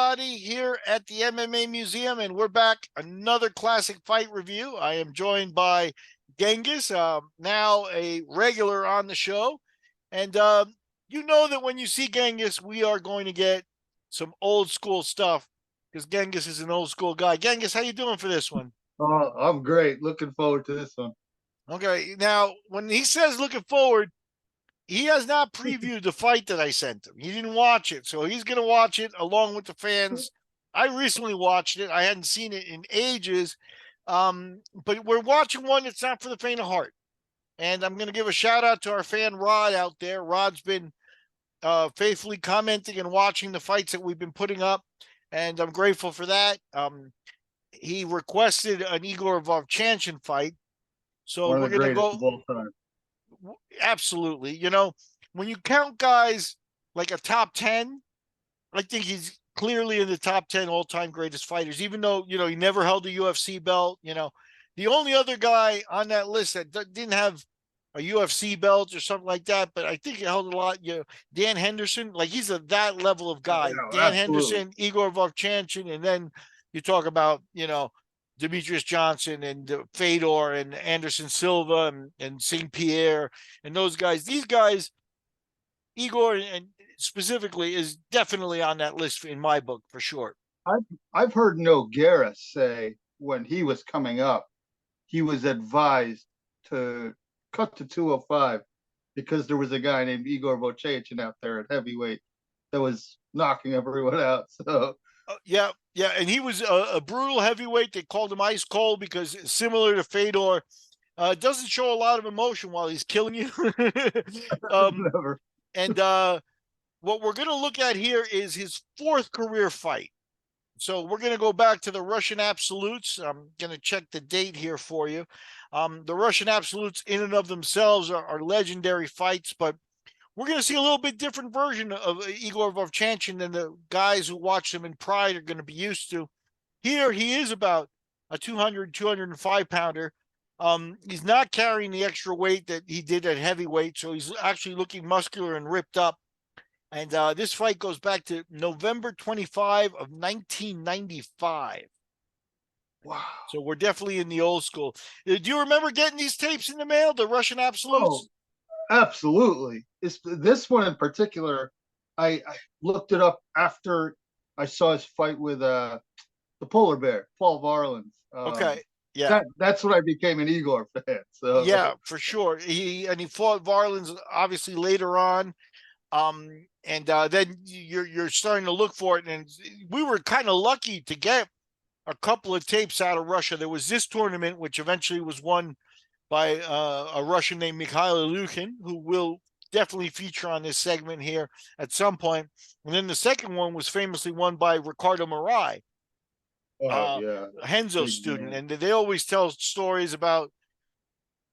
everybody, here at the MMA Museum, and we're back. Another classic fight review. I am joined by Genghis, now a regular on the show. And you know that when you see Genghis, we are going to get some old school stuff because Genghis is an old school guy. Genghis, how you doing for this one? Oh, I'm great. Looking forward to this one. Okay, now when he says looking forward, he has not previewed the fight that I sent him. He didn't watch it, so he's going to watch it along with the fans. I recently watched it. I hadn't seen it in ages, but we're watching one that's not for the faint of heart. And I'm going to give a shout out to our fan Rod out there. Rod's been faithfully commenting and watching the fights that we've been putting up, and I'm grateful for that. He requested an Igor Vovchanchin fight, so One of we're the going to greatest go. of all time. Absolutely. You know, when you count guys like a top 10, I think he's clearly in the top 10 all-time greatest fighters, even though, you know, he never held a UFC belt. You know, the only other guy on that list that didn't have a UFC belt or something like that, but I think he held a lot, you know, Dan Henderson, like he's that level of guy. Yeah, Dan absolutely. Henderson, Igor Vovchanchin, and then you talk about, you know, Demetrius Johnson and Fedor and Anderson Silva and St. Pierre and those guys. These guys, Igor and specifically, is definitely on that list in my book for sure. I've I've heard Nogueira say when he was coming up, he was advised to cut to 205 because there was a guy named Igor Vovchanchin out there at heavyweight that was knocking everyone out. So Yeah, yeah, and he was a brutal heavyweight. They called him ice cold because similar to Fedor, doesn't show a lot of emotion while he's killing you. um, never. and what we're going to look at here is his fourth career fight. So we're going to go back to the Russian Absolutes. I'm going to check the date here for you. The Russian Absolutes in and of themselves are legendary fights, but we're going to see a little bit different version of Igor Vovchanchin than the guys who watch him in Pride are going to be used to. Here, he is about a 205 pounder. He's not carrying the extra weight that he did at heavyweight, so he's actually looking muscular and ripped up. And this fight goes back to November 25 of 1995. Wow. So we're definitely in the old school. Do you remember getting these tapes in the mail, the Russian Oh, Absolutes? absolutely. This one in particular, I looked it up after I saw his fight with the polar bear, Paul Varlins. Okay. Yeah. That's when I became an Igor fan. So Yeah, for sure. He fought Varlins obviously later on. And then you're starting to look for it. And we were kind of lucky to get a couple of tapes out of Russia. There was this tournament, which eventually was won by a Russian named Mikhail Ilyukhin, who will definitely feature on this segment here at some point. And then the second one was famously won by Ricardo Marai, oh yeah, Henzo's big student. man. And they always tell stories about,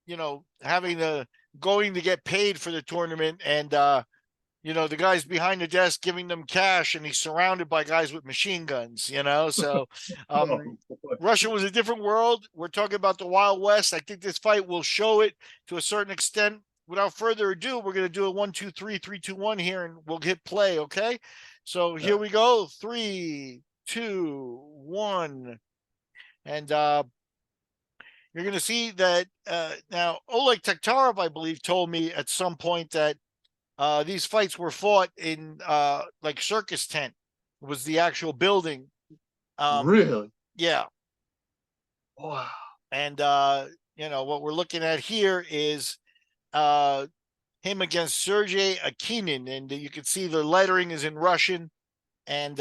you know, having the going to get paid for the tournament and you know, the guy's behind the desk giving them cash and he's surrounded by guys with machine guns, you know. So Oh, boy. Russia was a different world. We're talking about the Wild West. I think this fight will show it to a certain extent. Without further ado, we're going to do a 1, 2, 3, 3, 2, 1 here, and we'll hit play. Okay. So here Yeah. we go. 3, 2, 1. And you're going to see that now Oleg Taktarov, I believe, told me at some point that these fights were fought in like circus tent. It was the actual building. Really? Yeah. Wow. And you know, what we're looking at here is him against Sergei Akinin. And you can see the lettering is in Russian. And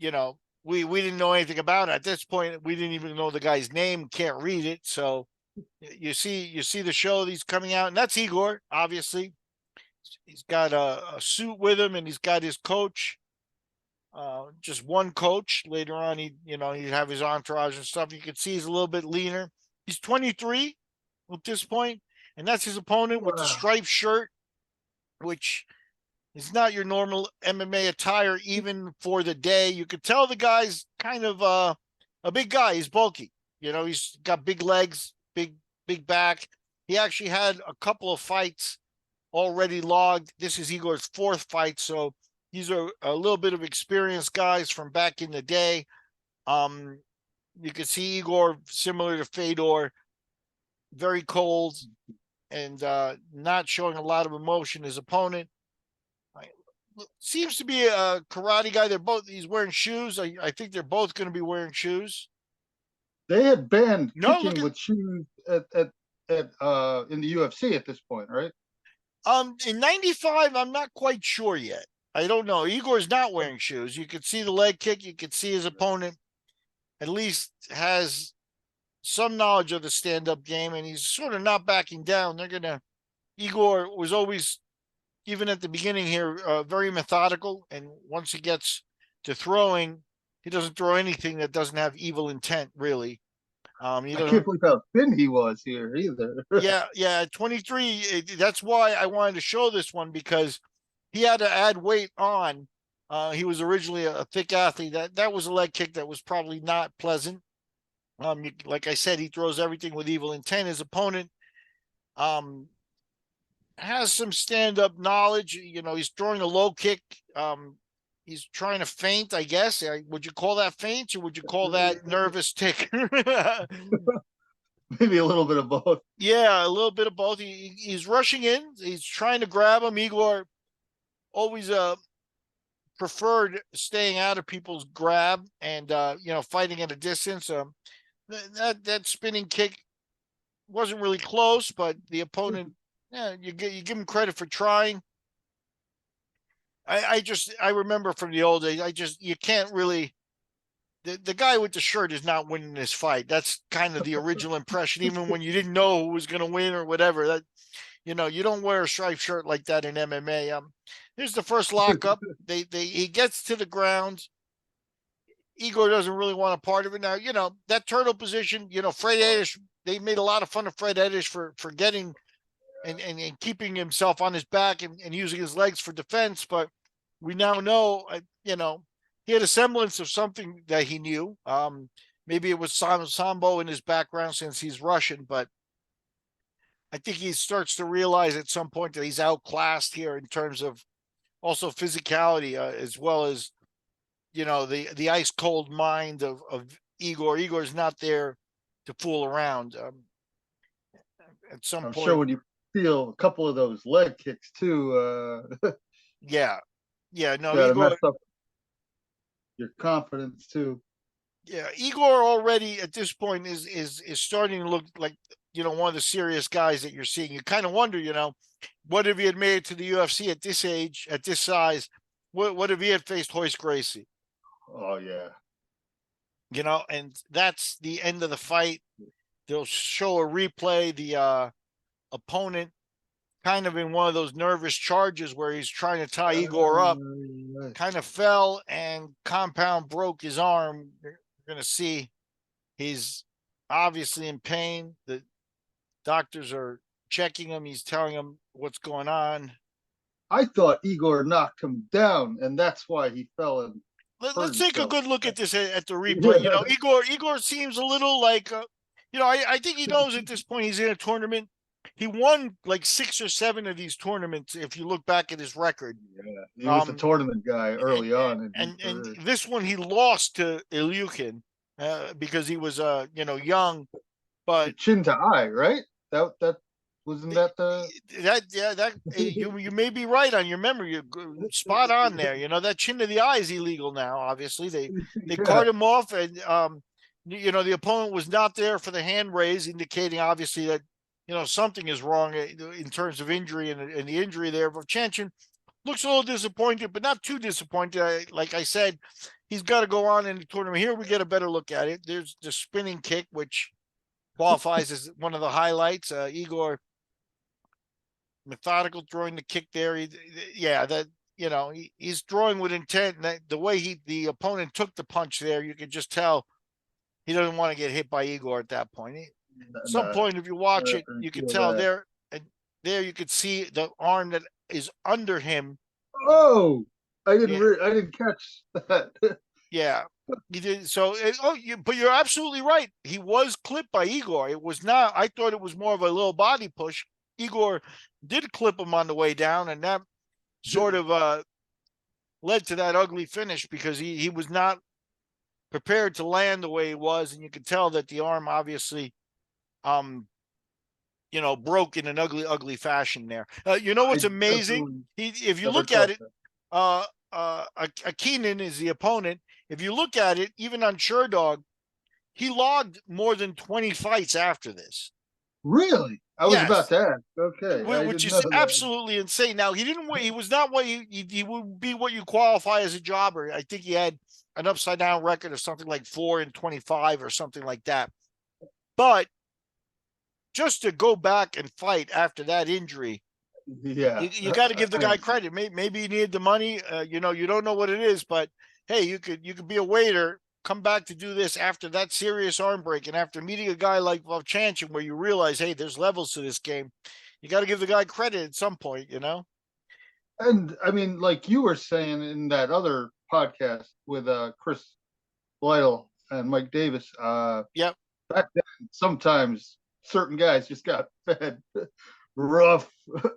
you know, we didn't know anything about it. At this point, we didn't even know the guy's name, can't read it. So you see the show he's coming out, and that's Igor, obviously. He's got a suit with him, and he's got his coach. Just one coach. Later on, he'd have his entourage and stuff. You can see he's a little bit leaner. He's 23 at this point, and that's his opponent with the Wow. striped shirt, which is not your normal MMA attire, even for the day. You could tell the guy's kind of a big guy. He's bulky. You know, he's got big legs, big back. He actually had a couple of fights already logged. This is Igor's fourth fight, so These are a little bit of experienced guys from back in the day. You can see Igor, similar to Fedor, very cold and not showing a lot of emotion. His opponent seems to be a karate guy. He's wearing shoes. I think they're both going to be wearing shoes. They had banned No, kicking with shoes at in the UFC at this point, right? in 95, I'm not quite sure yet. I don't know. Igor's not wearing shoes. You could see the leg kick. You could see his opponent at least has some knowledge of the stand-up game, and he's sort of not backing down. Igor was always, even at the beginning here, very methodical, and once he gets to throwing, he doesn't throw anything that doesn't have evil intent, really. He I doesn't. can't believe how thin he was here either. Yeah, 23. That's why I wanted to show this one, because he had to add weight on. He was originally a thick athlete. That was a leg kick that was probably not pleasant. Like I said, he throws everything with evil intent. His opponent has some stand-up knowledge. He's throwing a low kick. He's trying to feint, I guess. Would you call that feint, or would you call that nervous tick? Maybe a little bit of both. Yeah, a little bit of both. He's rushing in. He's trying to grab him. Igor always preferred staying out of people's grab and fighting at a distance. That spinning kick wasn't really close, but the opponent, you give him credit for trying. I remember from the old days, you can't really. The guy with the shirt is not winning this fight. That's kind of the original impression, even when you didn't know who was going to win or whatever. That you don't wear a striped shirt like that in MMA. Here's the first lockup. He gets to the ground. Igor doesn't really want a part of it. Now, that turtle position, Fred Edish, they made a lot of fun of Fred Edish for getting and keeping himself on his back and using his legs for defense. But we now know, he had a semblance of something that he knew. Maybe it was Sambo in his background since he's Russian, but I think he starts to realize at some point that he's outclassed here in terms of also physicality, as well as, the ice cold mind of Igor. Igor's not there to fool around. At some I'm point, sure when you feel a couple of those leg kicks too, yeah, no, gotta Igor. mess up your confidence too. Yeah, Igor already at this point is starting to look like one of the serious guys that you're seeing. You kind of wonder, what if he had made it to the UFC at this age, at this size? What if he had faced Royce Gracie? Oh yeah. And that's the end of the fight. They'll show a replay. The opponent kind of in one of those nervous charges where he's trying to tie Igor up, kind of fell and compound broke his arm. You're going to see he's obviously in pain. The doctors are checking him. He's telling him what's going on. I thought Igor knocked him down, and that's why he fell and Let's take a good look at this at the replay. Igor seems a little like, I think he knows at this point he's in a tournament. He won like 6 or 7 of these tournaments. If you look back at his record, he was the tournament guy early on, and this one he lost to Ilyukin because he was young, but chin to eye, right? That wasn't that the you may be right on your memory. You're spot on there. That chin to the eye is illegal now. Obviously, they cart him off, and the opponent was not there for the hand raise, indicating obviously that something is wrong in terms of injury, and the injury there. Vovchanchin looks a little disappointed, but not too disappointed. Like I said, he's got to go on in the tournament. Here we get a better look at it. There's the spinning kick, which qualifies as one of the highlights. Igor methodical throwing the kick there. He's throwing with intent. And the way the opponent took the punch there, you could just tell he doesn't want to get hit by Igor at that point. At some point, if you watch it, you can tell there, and there you could see the arm that is under him. Oh, I didn't catch that. Yeah, he did. So, but you're absolutely right. He was clipped by Igor. It was not. I thought it was more of a little body push. Igor did clip him on the way down, and that sort of led to that ugly finish because he was not prepared to land the way he was, and you could tell that the arm obviously, broke in an ugly fashion there. You know I what's amazing? definitely If you never look at thought it, that. Akinin is the opponent. If you look at it, even on Sherdog, he logged more than 20 fights after this. Really? I was about Yes, to ask. Okay, I which didn't know is that. absolutely insane. Now he didn't. He was not what he would be what you qualify as a jobber. I think he had an upside down record of something like 4-25 or something like that. But just to go back and fight after that injury, Yeah, you got to give the I guy agree. credit. Maybe he needed the money. You don't know what it is, but hey, you could be a waiter, come back to do this after that serious arm break, and after meeting a guy like Vovchanchin, where you realize, hey, there's levels to this game. You got to give the guy credit at some point. And I mean, like you were saying in that other podcast with Chris Lytle and Mike Davis, Yep. back then sometimes certain guys just got fed rough,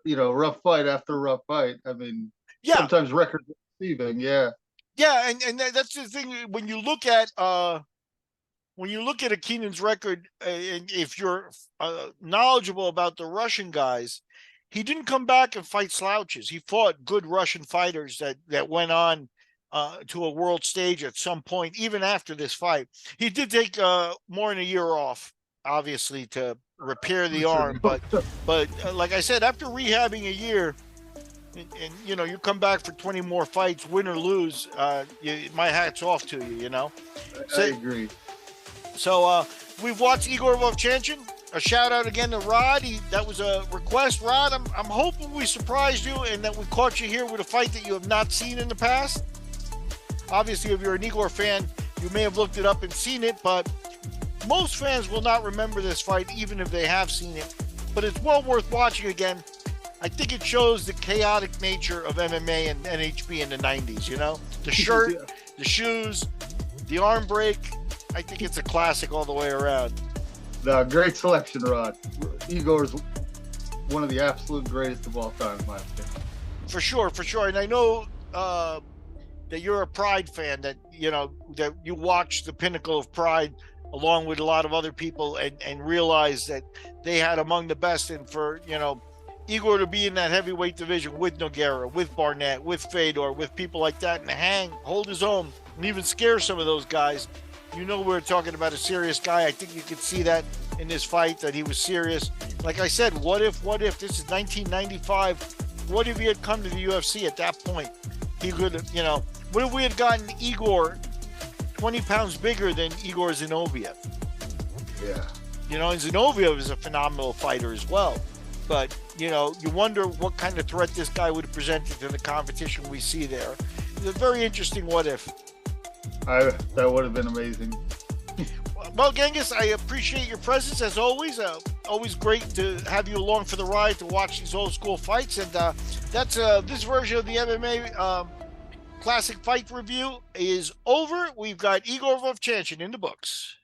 rough fight after rough fight. I mean, Yeah. sometimes records deceiving. Yeah, Yeah, and that's the thing when you look at Akinen's record, and if you're knowledgeable about the Russian guys, he didn't come back and fight slouches. He fought good Russian fighters that went on to a world stage at some point, even after this fight. He did take more than a year off, obviously, to repair for the sure. arm, but like I said, after rehabbing a year. And you come back for 20 more fights, win or lose. My hat's off to you. I So, agree. we've watched Igor Vovchanchin. A shout out again to Rod. That was a request, Rod. I'm hoping we surprised you and that we caught you here with a fight that you have not seen in the past. Obviously, if you're an Igor fan, you may have looked it up and seen it, but most fans will not remember this fight, even if they have seen it. But it's well worth watching again. I think it shows the chaotic nature of MMA and NHB in the 90s, The shirt, Yeah. the shoes, the arm break. I think it's a classic all the way around. No, great selection, Rod. Igor's one of the absolute greatest of all time, in my opinion. For sure. And I know that you're a Pride fan, that you watch the pinnacle of Pride along with a lot of other people and realize that they had among the best. And for, Igor to be in that heavyweight division with Nogueira, with Barnett, with Fedor, with people like that, and hold his own, and even scare some of those guys. We're talking about a serious guy. I think you could see that in this fight, that he was serious. Like I said, what if this is 1995? What if he had come to the UFC at that point? He could have, what if we had gotten Igor 20 pounds bigger than Igor Zinoviev? Yeah. And Zinoviev is a phenomenal fighter as well. But, you wonder what kind of threat this guy would have presented to the competition we see there. It's a very interesting what if. That would have been amazing. Well, Genghis, I appreciate your presence as always. Always great to have you along for the ride to watch these old school fights. And that's this version of the MMA Classic Fight Review is over. We've got Igor Vovchanchin in the books.